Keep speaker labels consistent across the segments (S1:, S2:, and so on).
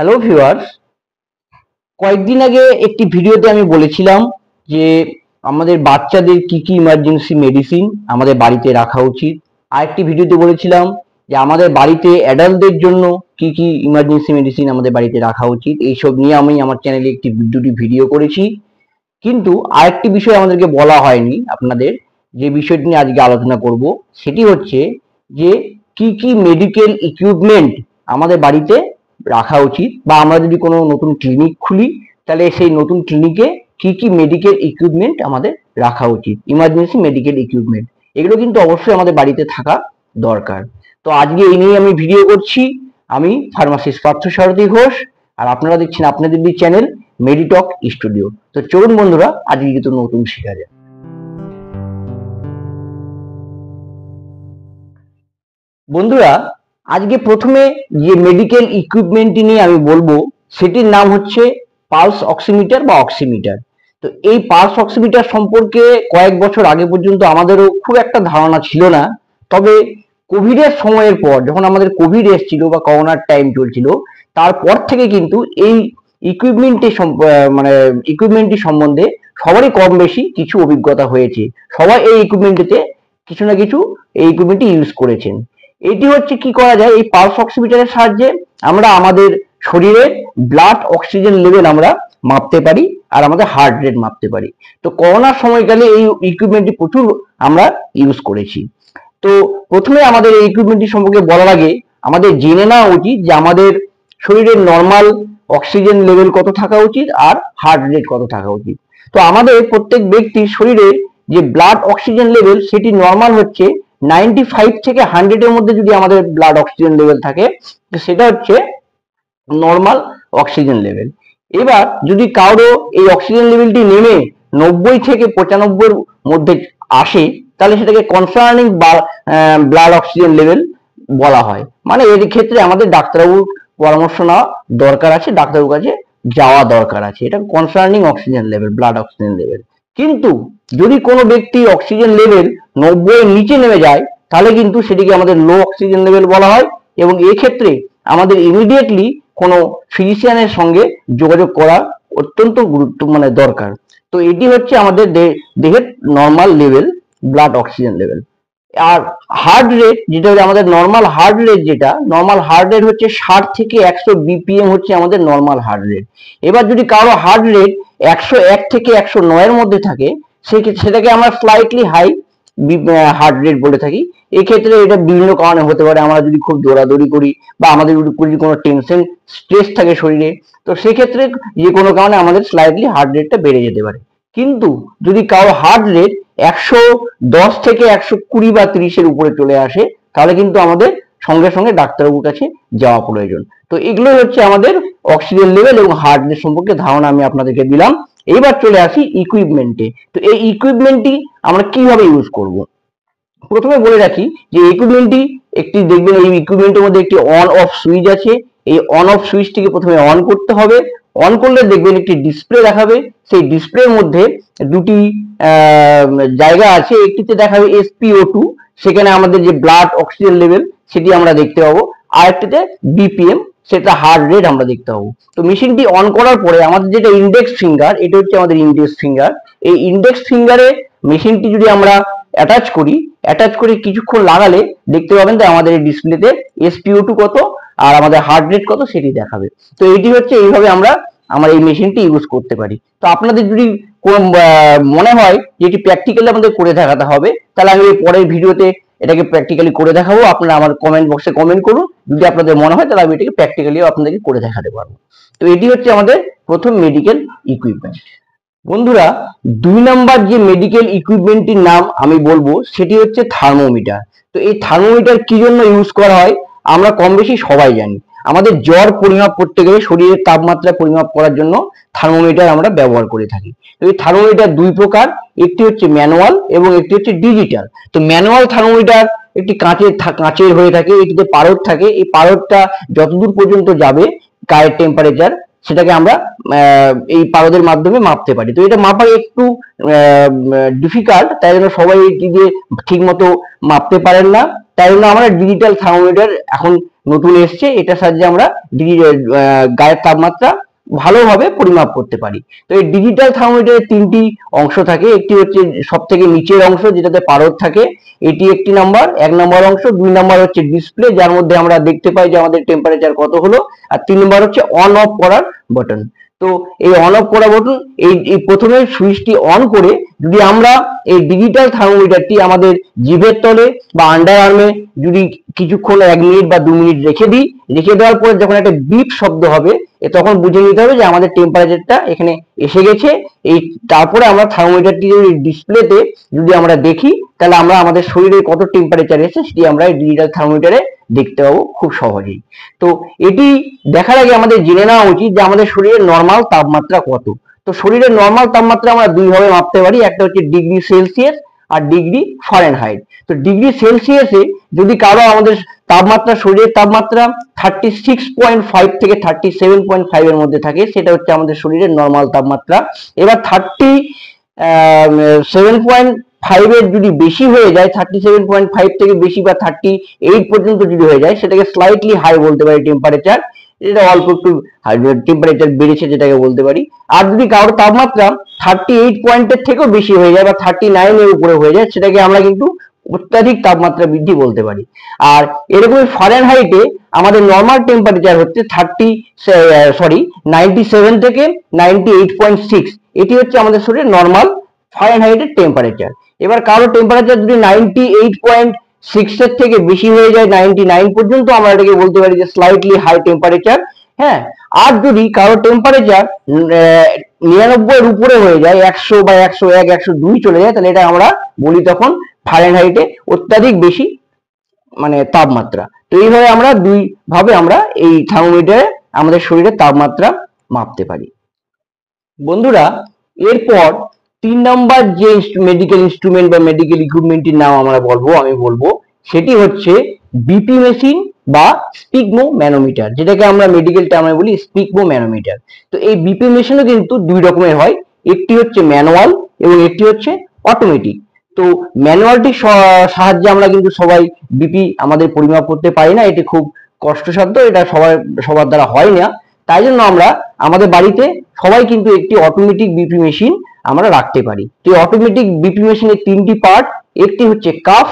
S1: Hello viewers, কয়েকদিন আগে একটি ভিডিওতে আমি বলেছিলাম যে আমাদের বাচ্চাদের কি কি ইমার্জেন্সি মেডিসিন আমাদের বাড়িতে রাখা উচিত। আরেকটি ভিডিওতে বলেছিলাম যে আমাদের বাড়িতে অ্যাডাল্টদের জন্য কি কি ইমার্জেন্সি মেডিসিন আমাদের বাড়িতে রাখা উচিত। এইসব নিয়ে আমি আমার চ্যানেলে দুটি ভিডিও করেছি, কিন্তু আরেকটি বিষয় আমাদেরকে বলা হয়নি আপনাদের, যে বিষয়টি নিয়ে আজকে আলোচনা করব সেটি হচ্ছে যে কি কি মেডিকেল ইকুইপমেন্ট আমাদের বাড়িতে রাখা উচিত, বা আমরা যদি কোনো নতুন ক্লিনিক খুলি তাহলে সেই নতুন ক্লিনিকে কি কি মেডিকেল ইকুইপমেন্ট আমাদের রাখা উচিত। ইমার্জেন্সি মেডিকেল ইকুইপমেন্ট এগুলো কিন্তু অবশ্যই আমাদের বাড়িতে থাকা দরকার। তো আজকে এই নিয়ে আমি ভিডিও করছি। আমি ফার্মাসিস্ট পার্থসারথী ঘোষ, আর আপনারা দেখছেন আপনাদের চ্যানেল মেডিটক স্টুডিও। তো চলুন বন্ধুরা, আজকে কিন্তু নতুন শেখা যায়। বন্ধুরা, আজকে প্রথমে যে মেডিকেল ইকুইপমেন্টটি নিয়ে আমি বলবো সেটির নাম হচ্ছে পালস অক্সিমিটার বা অক্সিমিটার। তো এই পালস অক্সিমিটার সম্পর্কে কয়েক বছর আগে পর্যন্ত আমাদেরও খুব একটা ধারণা ছিল না। তবে কোভিডের সময়ের পর, যখন আমাদের কোভিড এসেছিল বা করোনার টাইম চলছিল, তারপর থেকে কিন্তু এই ইকুইপমেন্টটি সম্বন্ধে সবারই কম বেশি কিছু অভিজ্ঞতা হয়েছে। সবাই এই ইকুইপমেন্টটিতে কিছু না কিছু এই ইকুইপমেন্টটি ইউজ করেছেন। এটি হচ্ছে কি করা যায়, এই পালস অক্সিমিটারের সাহায্যে আমরা আমাদের শরীরের ব্লাড অক্সিজেন লেভেল আমরা মাপতে পারি, আর আমাদের হার্ট রেট মাপতে পারি। তো করোনার সময়কালে এই ইকুইপমেন্টটি প্রচুর আমরা ইউজ করেছি। তো প্রথমে আমাদের এই ইকুইপমেন্টটি সম্পর্কে বলার আগে আমাদের জেনে নেওয়া উচিত যে আমাদের শরীরের নর্মাল অক্সিজেন লেভেল কত থাকা উচিত আর হার্ট রেট কত থাকা উচিত। তো আমাদের প্রত্যেক ব্যক্তির শরীরে যে ব্লাড অক্সিজেন লেভেল সেটি নর্মাল হচ্ছে 95 থেকে 100 এর মধ্যে। যদি আমাদের ব্লাড অক্সিজেন লেভেল থাকে সেটা হচ্ছে নর্মাল অক্সিজেন লেভেল। এবার যদি কারো এই অক্সিজেন লেভেলটি নেমে 90 থেকে 95 এর মধ্যে আসে তাহলে সেটাকে কনসার্নিং ব্লাড অক্সিজেন লেভেল বলা হয়। মানে এর ক্ষেত্রে আমাদের ডাক্তারবাবুর পরামর্শ নেওয়া দরকার আছে, ডাক্তারবাবুর কাছে যাওয়া দরকার আছে। এটা concerning oxygen level, blood oxygen level. কিন্তু যদি কোনো ব্যক্তি অক্সিজেন লেভেল 90 এর নিচে নেমে যায় তাহলে কিন্তু সেটিকে আমাদের লো অক্সিজেন লেভেল বলা হয়, এবং এক্ষেত্রে আমাদের ইমিডিয়েটলি কোনো ফিজিশিয়ানের সঙ্গে যোগাযোগ করা অত্যন্ত দরকার। তো এটি হচ্ছে আমাদের দেহের normal level, blood oxygen level. আর হার্ট রেট, যেটা হচ্ছে আমাদের normal heart rate, normal heart rate হচ্ছে 60 থেকে 100 বিপিএম হচ্ছে আমাদের নর্মাল হার্ট রেট। এবার যদি কারো হার্ট রেট 101 থেকে 109 এর মধ্যে থাকে সেটাকে আমরা স্লাইটলি হাই হার্ট রেট বলে থাকি। এক্ষেত্রে এটা বিভিন্ন কারণে হতে পারে। আমরা যদি খুব দৌড়াদৌড়ি করি বা আমাদের যদি কোনো টেনশন স্ট্রেস থাকে শরীরে, তো সেক্ষেত্রে যে কোনো কারণে আমাদের স্লাইটলি হার্ট রেটটা বেড়ে যেতে পারে। কিন্তু যদি কারো হার্ট রেট 110 থেকে 120 বা 30 এর উপরে চলে আসে তাহলে কিন্তু আমাদের সঙ্গে সঙ্গে ডাক্তারবাবুর কাছে যাওয়া প্রয়োজন। তো এগুলোই হচ্ছে আমাদের অক্সিজেন লেভেল এবং হার্ট রেট সম্পর্কে ধারণা আমি আপনাদেরকে দিলাম। এবার চলে আসি ইকুইপমেন্টে। তো এই ইকুইপমেন্টটি আমরা কিভাবে ইউজ করব। প্রথমে বলে রাখি যে ইকুইপমেন্টটি একটি, দেখবেন এই ইকুইপমেন্টের মধ্যে একটি অন অফ সুইচ আছে। এই অন অফ সুইচটিকে প্রথমে অন করতে হবে। অন করলে দেখবেন একটি ডিসপ্লে দেখাবে। সেই ডিসপ্লের মধ্যে দুটি জায়গা আছে। একটিতে দেখাবে SpO2, সেখানে আমাদের যে ব্লাড অক্সিজেন লেভেল সেটি আমরা দেখতে পাবো। আরেকটিতে BPM, সেটা হার্ট রেট আমরা দেখতে পাবো। তো মেশিনটি অন করার পরে আমাদের যেটা ইন্ডেক্স ফিঙ্গার, এটা হচ্ছে আমাদের ইন্ডেক্স ফিঙ্গার। এই ইন্ডেক্স ফিঙ্গারে মেশিনটি যদি আমরা অ্যাটাচ করে কিছুক্ষণ লাগালে দেখতে পাবেন যে আমাদের এই ডিসপ্লেতে SpO2 কত আর আমাদের হার্ট রেট কত সেটি দেখাবে। তো এটি হচ্ছে, এইভাবে আমরা এই মেশিনটি ইউজ করতে পারি। তো আপনাদের যদি কোনো মনে হয় যে এটি প্র্যাকটিক্যালি আমাদের করে দেখাতে হবে, তাহলে আমি পরের ভিডিওতে এটাকে প্র্যাকটিক্যালি করে দেখাবো। আপনারা আমার কমেন্ট বক্সে কমেন্ট করুন। যদি আপনাদের মনে হয় তাহলে আমি এটাকে প্র্যাকটিক্যালিও আপনাদেরকে করে দেখাতে পারবো। তো এটি হচ্ছে আমাদের প্রথম মেডিকেল ইকুইপমেন্ট। বন্ধুরা, 2 নাম্বার যে মেডিকেল ইকুইপমেন্টটির নাম আমি বলবো সেটি হচ্ছে থার্মোমিটার। তো এই থার্মোমিটার কি জন্য ইউজ করা হয় আমরা কম বেশি সবাই জানি। আমাদের জ্বর পরিমাপ করতে গেলে, শরীরের তাপমাত্রা পরিমাপ করার জন্য থার্মোমিটার আমরা ব্যবহার করে থাকি। তো এই থার্মোমিটার দুই প্রকার, একটি হচ্ছে ম্যানুয়াল এবং একটি হচ্ছে ডিজিটাল। তো ম্যানুয়াল থার্মোমিটার একটি কাঁচের হয়ে থাকে, এটিতে পারদ থাকে। এই পারদটা যতদূর পর্যন্ত যাবে গায়ের টেম্পারেচার, সেটাকে আমরা এই পারদের মাধ্যমে মাপতে পারি। তো এটা মাপা একটু ডিফিকাল্ট, তাই জন্য সবাই এটি দিয়ে ঠিক মতো মাপতে পারেন না। তাই জন্য আমরা ডিজিটাল থার্মোমিটার এখন নতুন এসছে, এটার সাহায্যে আমরা গায়ের তাপমাত্রা ভালোভাবে পরিমাপ করতে পারি। তো এই ডিজিটাল থার্মোমিটারের তিনটি অংশ থাকে। একটি হচ্ছে সব থেকে নিচের অংশ যেটাতে পারদ থাকে, এটি একটি নাম্বার, 1 নম্বর অংশ। 2 নম্বর হচ্ছে ডিসপ্লে, যার মধ্যে আমরা দেখতে পাই যে আমাদের টেম্পারেচার কত হলো। আর 3 নম্বর হচ্ছে অন অফ করার বাটন। তো এই অন অফ করা বাটন, এই প্রথমে সুইচটি অন করে যদি আমরা এই ডিজিটাল থার্মোমিটারটি আমাদের জিভের তলে বা আন্ডার আর্মে যদি কিছুক্ষণ 1 মিনিট বা 2 মিনিট রেখে দিই, রেখে দেওয়ার পরে যখন একটা বিপ শব্দ হবে তখন বুঝে নিতে হবে যে আমাদের টেম্পারেচারটা এখানে এসে গেছে। এই তারপরে আমরা থার্মোমিটারটি যদি ডিসপ্লেতে যদি আমরা দেখি, তাহলে আমরা আমাদের শরীরে কত টেম্পারেচার এসেছে সেটি আমরা এই ডিজিটাল থার্মোমিটারে দেখতে পাবো খুব সহজেই। তো এটি দেখার আগে আমাদের জেনে নেওয়া উচিত যে আমাদের শরীরের নর্মাল তাপমাত্রা কত। তো শরীরের নর্মাল তাপমাত্রা আমরা দুই ভাবে মাপতে পারি, একটা হচ্ছে ডিগ্রি সেলসিয়াস আর ডিগ্রি ফারেনহাইট। তো ডিগ্রি সেলসিয়াসে যদি কারো আমাদের তাপমাত্রা, শরীরের তাপমাত্রা 36.5 থেকে 37.5 এর মধ্যে থাকে, সেটা হচ্ছে আমাদের শরীরের নর্মাল তাপমাত্রা। এবার 37.5 এর যদি বেশি হয়ে যায়, 37.5 থেকে বেশি বা 38 পর্যন্ত যদি হয়ে যায়, সেটাকে স্লাইটলি হাই বলতে পারি টেম্পারেচার, এটা অল্প একটু টেম্পারেচার বেড়েছে যেটাকে বলতে পারি। আর যদি কারোর তাপমাত্রা 38 পয়েন্টের থেকেও বেশি হয়ে যায় বা 39 এর উপরে হয়ে যায়, সেটাকে আমরা কিন্তু অত্যাধিক তাপমাত্রা বৃদ্ধি বলতে পারি। আর এরকম ফারেনহাইটে আমাদের নর্মাল টেম্পারেচার হচ্ছে 97 থেকে 98.6, এটি হচ্ছে আমাদের শরীরের নর্মাল ফারেনহাইটের টেম্পারেচার। এবার কারো টেম্পারেচার যদি 98.6 এর থেকে বেশি হয়ে যায়, 99 পর্যন্ত, আমরা এটাকে বলতে পারি যে স্লাইটলি হাই টেম্পারেচার। হ্যাঁ, আর যদি কারো টেম্পারেচার 99 এর উপরে হয়ে যায়, 100 বা 101, 102 চলে যায়, তাহলে এটা আমরা বলি তখন ফারেনহাইটে অত্যাধিক বেশি মানে তাপমাত্রা। তো এইভাবে আমরা দুই ভাবে আমরা এই থার্মোমিটারে আমাদের শরীরের তাপমাত্রা মাপতে পারি। বন্ধুরা, এরপর 3 নম্বর যে মেডিকেল ইনস্ট্রুমেন্ট বা মেডিকেল ইকুইপমেন্টের নাম আমি বলবো সেটি হচ্ছে বিপি মেশিন বা স্পিগমো ম্যানোমিটার, যেটাকে আমরা মেডিকেল টার্মে বলি স্পিগমো ম্যানোমিটার। তো এই বিপি মেশিনও কিন্তু দুই রকমের হয়, একটি হচ্ছে ম্যানুয়াল এবং একটি হচ্ছে অটোমেটিক। তো ম্যানুয়ালটির সাহায্যে আমরা কিন্তু সবাই বিপি আমাদের পরিমাপ করতে পারি না, এটি খুব কষ্টসাধ্য, এটা সবার দ্বারা হয় না। তাই জন্য আমরা আমাদের বাড়িতে সবাই কিন্তু একটি অটোমেটিক বিপি মেশিন আমরা রাখতে পারি। তো অটোমেটিক বিপি মেশিনের 3টি পার্ট, একটি হচ্ছে কাফ,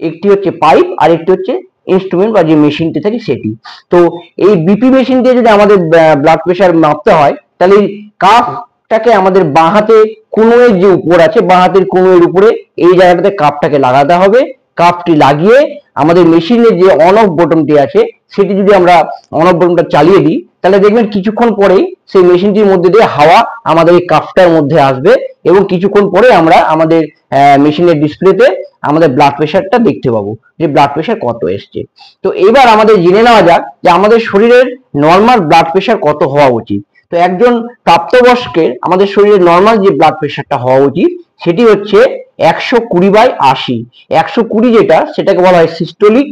S1: একটি হচ্ছে পাইপ, আর একটি হচ্ছে ইনস্ট্রুমেন্ট বা যে মেশিনটি থাকে সেটি। তো এই বিপি মেশিন দিয়ে যদি আমাদের ব্লাড প্রেশার মাপতে হয়, তাহলে কাফটাকে আমাদের বাঁ হাতে কনুয়ের যে উপর আছে, বাঁ হাতের কনুয়ের উপরে এই জায়গাটাতে কাপটাকে লাগাতে হবে। কাপটি লাগিয়ে আমাদের মেশিনের যে অন অফ বটনটি আছে, সেটি যদি আমরা অন অফ বটনটা চালিয়ে দিই, তাহলে দেখবেন কিছুক্ষণ পরেই সেই মেশিনটির মধ্যে দিয়ে হাওয়া আমাদের এই কাপটার মধ্যে আসবে এবং কিছুক্ষণ পরে আমরা আমাদের মেশিনের ডিসপ্লেতে আমাদের ব্লাড প্রেশারটা দেখতে পাবো যে ব্লাড প্রেশার কত এসছে। তো এবার আমাদের জেনে নেওয়া যাক যে আমাদের শরীরের নর্মাল ব্লাড প্রেশার কত হওয়া উচিত। তো একজন প্রাপ্তবয়স্কের আমাদের শরীরের নর্মাল যে ব্লাড প্রেশারটা হওয়া উচিত সেটি হচ্ছে 120/80। 120 যেটা, সেটাকে বলা হয় সিস্টোলিক,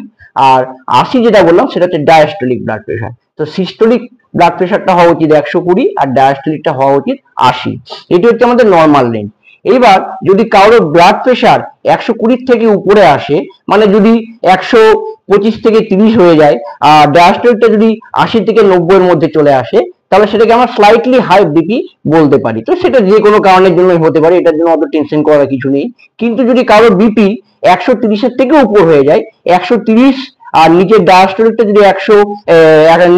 S1: আর 80 যেটা বললাম সেটা হচ্ছে ডায়াস্টোলিক ব্লাড প্রেশার। তো সিস্টোলিক ব্লাড প্রেশারটা হওয়া উচিত 120 আর ডায়াস্টোলিকটা হওয়া উচিত 80। এটি হচ্ছে আমাদের নর্মাল রেঞ্জ। এবার যদি কারোর ব্লাড প্রেশার 120 থেকে উপরে আসে, মানে যদি 125 থেকে 30 হয়ে যায়, আর ডায়াস্টোলিকটা যদি 80 থেকে 90 এর মধ্যে চলে আসে, তাহলে সেটাকে আমরা স্লাইটলি হাই বিপি বলতে পারি। তো সেটা যে কোনো কারণের জন্যই হতে পারে, এটার জন্য অত টেনশন করার কিছু নেই। কিন্তু যদি কারো বিপি 130 এর থেকে উপর হয়ে যায়, 130 আর নিচের ডায়াস্টোলিকটা যদি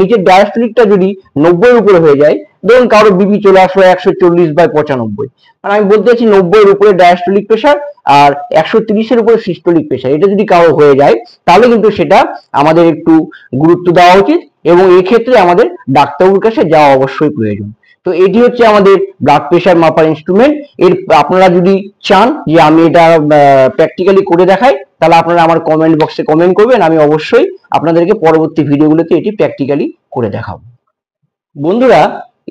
S1: নিচের ডায়াস্টোলিকটা যদি 90 এর উপরে হয়ে যায়, ধরুন কারো বিপি চলে আসলো 140/95, মানে আমি বলতে চাচ্ছি 90 এর উপরে ডায়াস্টোলিক প্রেশার আর 130 এর উপরে সিস্টোলিক প্রেশার, এটা যদি কারো হয়ে যায়, তাহলে কিন্তু সেটা আমাদের একটু গুরুত্ব দেওয়া উচিত এবং এক্ষেত্রে আমাদের ডাক্তারবাবুর কাছে যাওয়া অবশ্যই প্রয়োজন। তো এটি হচ্ছে আমাদের ব্লাড প্রেশার মাপার ইনস্ট্রুমেন্ট। এর আপনারা যদি চান যে আমি এটা প্র্যাকটিক্যালি করে দেখাই, তাহলে আপনারা আমার কমেন্ট বক্সে কমেন্ট করবেন, আমি অবশ্যই আপনাদেরকে পরবর্তী ভিডিওগুলোতে এটি প্র্যাকটিক্যালি করে দেখাবো। বন্ধুরা,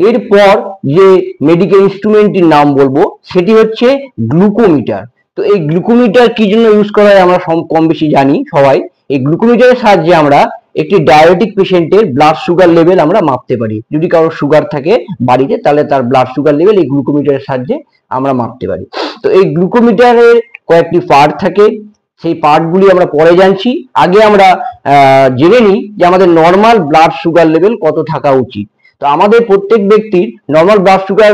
S1: এরপর যে মেডিকেল ইনস্ট্রুমেন্টটির নাম বলবো সেটি হচ্ছে গ্লুকোমিটার। তো এই গ্লুকোমিটার কি জন্য ইউজ করা হয় আমরা কম বেশি জানি সবাই। এই গ্লুকোমিটারের সাহায্যে আমরা একটি ডায়াবেটিক পেশেন্টের ব্লাড সুগার লেভেল আমরা মাপতে পারি। যদি কারো সুগার থাকে বাড়িতে, তাহলে তার ব্লাড সুগার লেভেল এই গ্লুকোমিটারের সাহায্যে আমরা মাপতে পারি। তো এই গ্লুকোমিটারের কয়েকটি পার্ট থাকে, সেই পার্টগুলি আমরা পরে জানছি। আগে আমরা জেনে নিই যে আমাদের নর্মাল ব্লাড সুগার লেভেল কত থাকা উচিত। তো আমাদের প্রত্যেক ব্যক্তির নর্মাল ব্লাড সুগার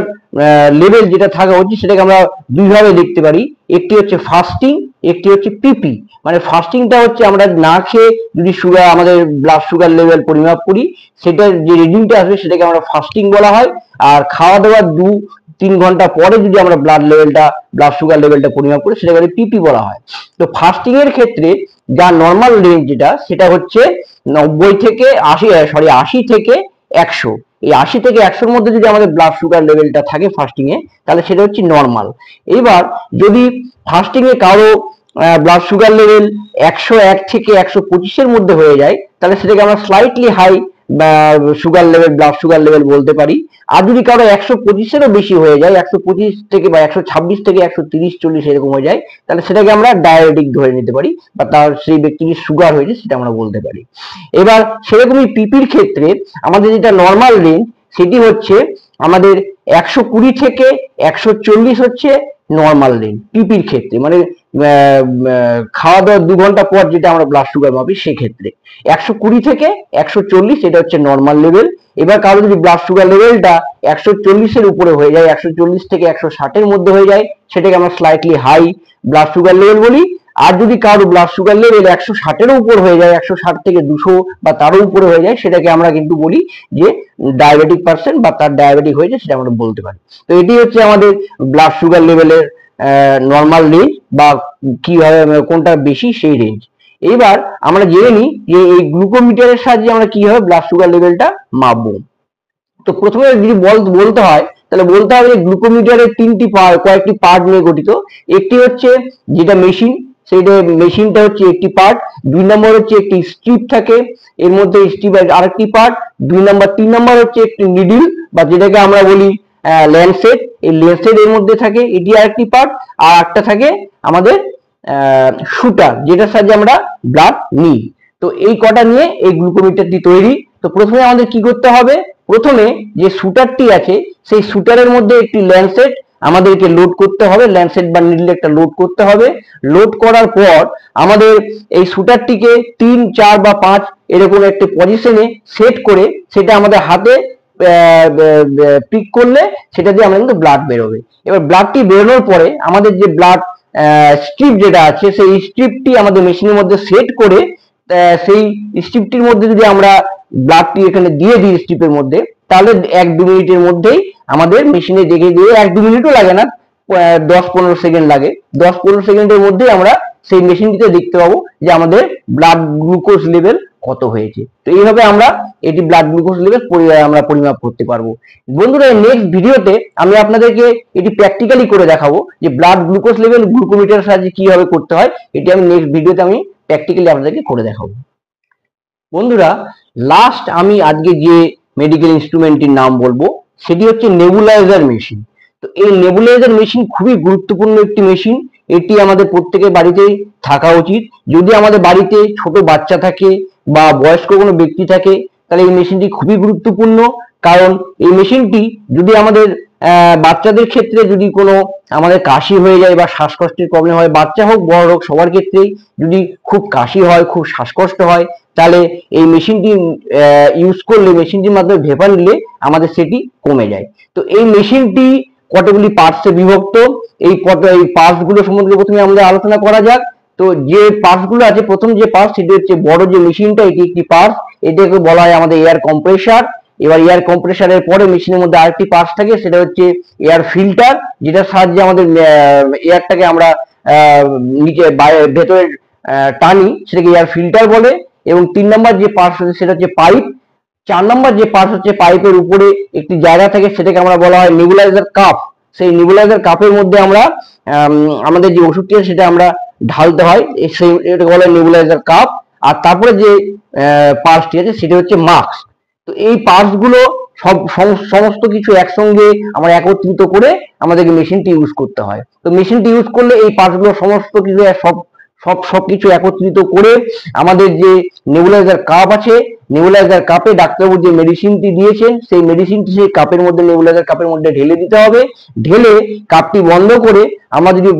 S1: লেভেল যেটা থাকা উচিত সেটাকে আমরা দুইভাবে দেখতে পারি। একটি হচ্ছে ফাস্টিং, একটি হচ্ছে পিপি। মানে ফাস্টিংটা হচ্ছে আমরা না খেয়ে যদি সুগার আমাদের ব্লাড সুগার লেভেল পরিমাপ করি, সেটার যে রিডিংটা আসবে সেটাকে আমরা ফাস্টিং বলা হয়। আর খাওয়া দাওয়ার 2-3 ঘন্টা পরে যদি আমরা ব্লাড সুগার লেভেলটা পরিমাপ করি সেটাকে পিপি বলা হয়। তো ফাস্টিং এর ক্ষেত্রে যা নর্মাল রেঞ্জ সেটা হচ্ছে 90 থেকে 80 থেকে 100। এই 80 থেকে 100-র মধ্যে যদি আমাদের ব্লাড সুগার লেভেলটা থাকে ফাস্টিং এ, তাহলে সেটা হচ্ছে নর্মাল। এবার যদি ফাস্টিং এ কারো ব্লাড সুগার লেভেল 101 থেকে 125-এর মধ্যে হয়ে যায়, তাহলে সেটাকে আমরা slightly high blood sugar level বলতে পারি। আর যদি কারো 125-এরও বেশি হয়ে যায়, 125 থেকে বা 126 থেকে 130-40 এরকম হয়ে যায়, তাহলে সেটাকে আমরা ডায়াবেটিক ধরে নিতে পারি, বা তার সেই ব্যক্তির সুগার হয়েছে সেটা আমরা বলতে পারি। এবার সেরকমই পিপির ক্ষেত্রে আমাদের যেটা নর্মাল রেঞ্জ সেটি হচ্ছে আমাদের 120 থেকে 140 হচ্ছে নর্মাল রেঞ্জ পিপির ক্ষেত্রে। মানে খাওয়া দাওয়ার 2 ঘন্টা পর যেটা আমরা ব্লাড সুগার মাপি সেক্ষেত্রে 120 থেকে 140 এটা হচ্ছে নর্মাল লেভেল। এবার কারো যদি ব্লাড সুগার লেভেলটা 140-এর উপরে হয়ে যায়, 140 থেকে 160-এর মধ্যে হয়ে যায়, সেটাকে আমরা slightly high blood sugar level বলি। আর যদি কারো ব্লাড সুগার লেভেল 160-এরও উপর হয়ে যায়, 160 থেকে 200 বা তারও উপরে হয়ে যায়, সেটাকে আমরা কিন্তু বলি যে ডায়াবেটিক পার্সন বা তার ডায়াবেটিক হয়েছে, সেটা আমরা বলতে পারি। তো এটি হচ্ছে আমাদের ব্লাড সুগার লেভেলের নর্মাল রেঞ্জ, বা কিভাবে কোনটা বেশি সেই রেঞ্জ। এইবার আমরা জেনে নিই যে এই গ্লুকোমিটারের সাহায্যে আমরা কিভাবে ব্লাড সুগার লেভেলটা মাপবো। তো প্রথমে যদি বলতে হয় তাহলে বলতে হবে যে গ্লুকোমিটারের কয়েকটি পার্ট নিয়ে গঠিত। একটি হচ্ছে যেটা মেশিন, সেইটা মেশিনটা হচ্ছে একটি পার্ট। 2 নম্বর হচ্ছে একটি স্ট্রিপ থাকে, এর মধ্যে স্ট্রিপের আরেকটি পার্ট। 2 নম্বর 3 নম্বর হচ্ছে একটি নিডল, বা যেটাকে আমরা বলি ল্যান্সেট। এই ল্যান্সেট এর মধ্যে থাকে, এটি আরেকটি পার্ট। আর একটা থাকে আমাদের শুটার, যেটার সাহায্যে আমরা ব্লাড নিই। তো এই কটা নিয়ে এই গ্লুকোমিটারটি তৈরি। তো প্রথমে আমাদের কি করতে হবে, প্রথমে যে শুটারটি আছে সেই শুটারের মধ্যে একটি ল্যান্সেট আমাদেরকে লোড করতে হবে, ল্যান্সেট বা নিডল একটা লোড করতে হবে। লোড করার পর আমাদের এই শুটারটিকে 3, 4 বা 5 এরকম একটা পজিশনে সেট করে সেটা আমাদের হাতে পিক করলে সেটা দিয়ে আমরা কিন্তু ব্লাড বেরোবে। এবার ব্লাডটি বেরোনোর পরে আমাদের যে ব্লাড স্ট্রিপ যেটা আছে সেই স্ট্রিপটি আমাদের মেশিনের মধ্যে সেট করে সেই স্ট্রিপটির মধ্যে যদি আমরা ব্লাডটি এখানে দিয়ে দিই স্ট্রিপের মধ্যে, তাহলে 1-2 মিনিটের মধ্যেই আমাদের মেশিনে দেখে দিয়ে, 1-2 মিনিটও লাগে না, 10-15 সেকেন্ড লাগে। 10-15 সেকেন্ডের মধ্যে আমরা সেই মেশিনটিতে দেখতে পাবো যে আমাদের ব্লাড গ্লুকোজ লেভেল কত হয়েছে। তো এইভাবে আমরা এটি ব্লাড গ্লুকোজ লেভেল আমরা পরিমাপ করতে পারবো। বন্ধুরা, নেক্সট ভিডিওতে আমি আপনাদেরকে এটি প্র্যাকটিক্যালি করে দেখাবো যে ব্লাড গ্লুকোজ লেভেল গ্লুকোমিটারের সাহায্যে কিভাবে করতে হয়। এটি আমি নেক্সট ভিডিওতে আমি প্র্যাকটিক্যালি আপনাদেরকে করে দেখাবো। বন্ধুরা, লাস্ট আমি আজকে যে মেডিকেল ইনস্ট্রুমেন্টটির নাম বলবো সেটি হচ্ছে নেবুলাইজার মেশিন। তো এই নেবুলাইজার মেশিন খুবই গুরুত্বপূর্ণ একটি মেশিন। এটি আমাদের প্রত্যেকের বাড়িতেই থাকা উচিত। যদি আমাদের বাড়িতে ছোট বাচ্চা থাকে বা বয়স্ক কোনো ব্যক্তি থাকে, তাহলে এই মেশিনটি খুবই গুরুত্বপূর্ণ। কারণ এই মেশিনটি যদি আমাদের বাচ্চাদের ক্ষেত্রে যদি কোনো আমাদের কাশি হয়ে যায় বা শ্বাসকষ্টের প্রবলেম হয়, বাচ্চা হোক বড় হোক সবার ক্ষেত্রেই যদি খুব কাশি হয়, খুব শ্বাসকষ্ট হয়, তাহলে এই মেশিনটি ইউজ করলে, মেশিনটির মাধ্যমে ভেপা নিলে আমাদের সেটি কমে যায়। তো এই মেশিনটি কতগুলি পার্টসে বিভক্ত, এই পার্টস গুলো সম্বন্ধে প্রথমে আমাদের আলোচনা করা যাক। তো যে পার্টস গুলো আছে, প্রথম যে পার্ট সেটি হচ্ছে বড় যে মেশিনটা, এটি একটি পার্ট, এটাকে বলা হয় আমাদের এয়ার কম্প্রেসার। এবার এয়ার কম্প্রেসারের পরে মেশিনের মধ্যে আরেকটি পার্টস থাকে, সেটা হচ্ছে এয়ার ফিল্টার, যেটার সাহায্যে আমাদের এয়ারটাকে আমরা নিচে ভেতরে টানি, সেটাকে এয়ার ফিল্টার বলে। এবং 3 নম্বর যে পার্টস আছে সেটা হচ্ছে পাইপ। 4 নম্বর যে পার্টস হচ্ছে পাইপের উপরে একটি জায়গা থাকে, সেটাকে আমরা বলা হয় নেবুলাইজার কাপ। সেই নেবুলাইজার কাপের মধ্যে আমরা আমাদের যে ওষুধটি আছে সেটা আমরা ঢালতে হয়, সেই এটাকে বলা হয় নেবুলাইজার কাপ। আর তারপরে যে পার্টসটি আছে সেটা হচ্ছে মাস্ক। তো এই পার্টস গুলো সমস্ত কিছু একসঙ্গে আমরা একত্রিত করে আমাদেরকে মেশিনটি ইউজ করতে হয়। তো মেশিনটি ইউজ করলে এই পার্টস গুলো সমস্ত কিছু সব সবকিছু একত্রিত করে আমাদের যে নেবুলাইজার কাপ আছে, নেবুলাইজার কাপে ডাক্তারবাবু যে মেডিসিনটি দিয়েছেন সেই মেডিসিনটি সেই কাপের মধ্যে, নেবুলাইজার কাপের মধ্যে ঢেলে দিতে হবে। ঢেলে কাপটি বন্ধ করে আমরা যদি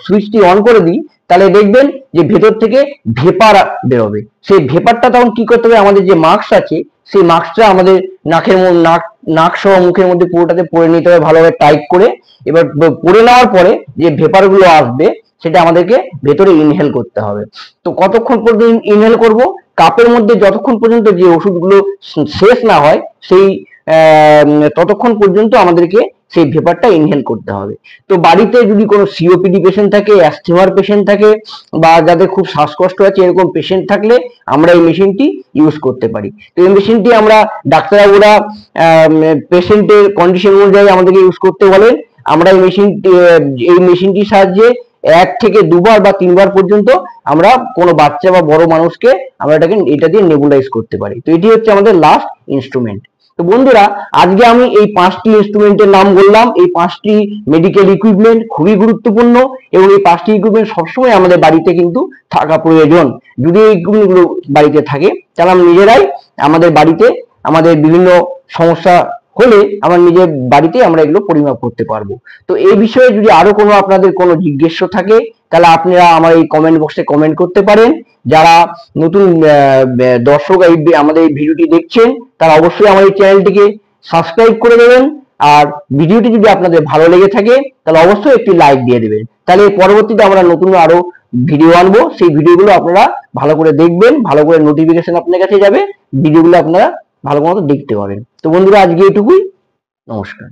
S1: সুইচটি অন করে দিই, তাহলে দেখবেন যে ভেতর থেকে ভেপার বেরোবে। সেই ভেপারটা তখন কি করতে হবে, আমাদের যে মাস্ক আছে সেই মাস্কটা আমাদের নাক সহ মুখের মধ্যে পুরোটাতে পরে নিতে হবে ভালোভাবে টাইট করে। এবার পরে নেওয়ার পরে যে ভেপার গুলো আসবে সেটা আমাদেরকে ভেতরে ইনহেল করতে হবে। তো কতক্ষণ পর্যন্ত ইনহেল করব, কাপের মধ্যে যতক্ষণ পর্যন্ত যে ওষুধগুলো শেষ না হয় সেই ততক্ষণ পর্যন্ত আমাদেরকে সেই ভেপারটা ইনহেল করতে হবে। তো বাড়িতে যদি কোনো সিওপিডি পেশেন্ট থাকে, অ্যাস্থমার পেশেন্ট থাকে, বা যাদের খুব শ্বাসকষ্ট আছে এরকম পেশেন্ট থাকলে আমরা এই মেশিনটি ইউজ করতে পারি। তো এই মেশিনটি আমরা ডাক্তারবাবুরা পেশেন্টের কন্ডিশন অনুযায়ী আমাদেরকে ইউজ করতে বলেন। আমরা এই মেশিনটির সাহায্যে 1 থেকে 2 বার বা 3 বার পর্যন্ত আমরা কোনো বাচ্চা বা বড় মানুষকে আমরা এটা দিয়ে নেবুলাইজ করতে পারি। তো এটি হচ্ছে আমাদের লাস্ট ইনস্ট্রুমেন্ট। তো বন্ধুরা, আজকে আমি এই 5টি ইনস্ট্রুমেন্টের নাম বললাম। এই 5টি মেডিকেল ইকুইপমেন্ট খুবই গুরুত্বপূর্ণ এবং এই 5টি ইকুইপমেন্ট সবসময় আমাদের বাড়িতে কিন্তু থাকা প্রয়োজন। যদি এই ইকুইপমেন্টগুলো বাড়িতে থাকে তাহলে আমরা নিজেরাই আমাদের বাড়িতে আমাদের বিভিন্ন সমস্যা হলে আমরা নিজের বাড়িতে আমরা এগুলো পরিমাপ করতে পারবো। তো এই বিষয়ে যদি আরো কোনো আপনাদের কোনো জিজ্ঞেস থাকে তাহলে আপনারা আমার এই কমেন্ট বক্সে কমেন্ট করতে পারেন। যারা নতুন দর্শক আমাদের এই ভিডিওটি দেখছেন তারা অবশ্যই আমার এই চ্যানেলটিকে সাবস্ক্রাইব করে দেবেন। আর ভিডিওটি যদি আপনাদের ভালো লেগে থাকে তাহলে অবশ্যই একটি লাইক দিয়ে দেবেন। তাহলে পরবর্তীতে আমরা নতুন আরো ভিডিও আনবো, সেই ভিডিওগুলো আপনারা ভালো করে দেখবেন, ভালো করে নোটিফিকেশন আপনার কাছে যাবে, ভিডিওগুলো আপনারা ভালো মতো দেখতে পাবেন। তো বন্ধুরা, আজকে এটুকুই। নমস্কার।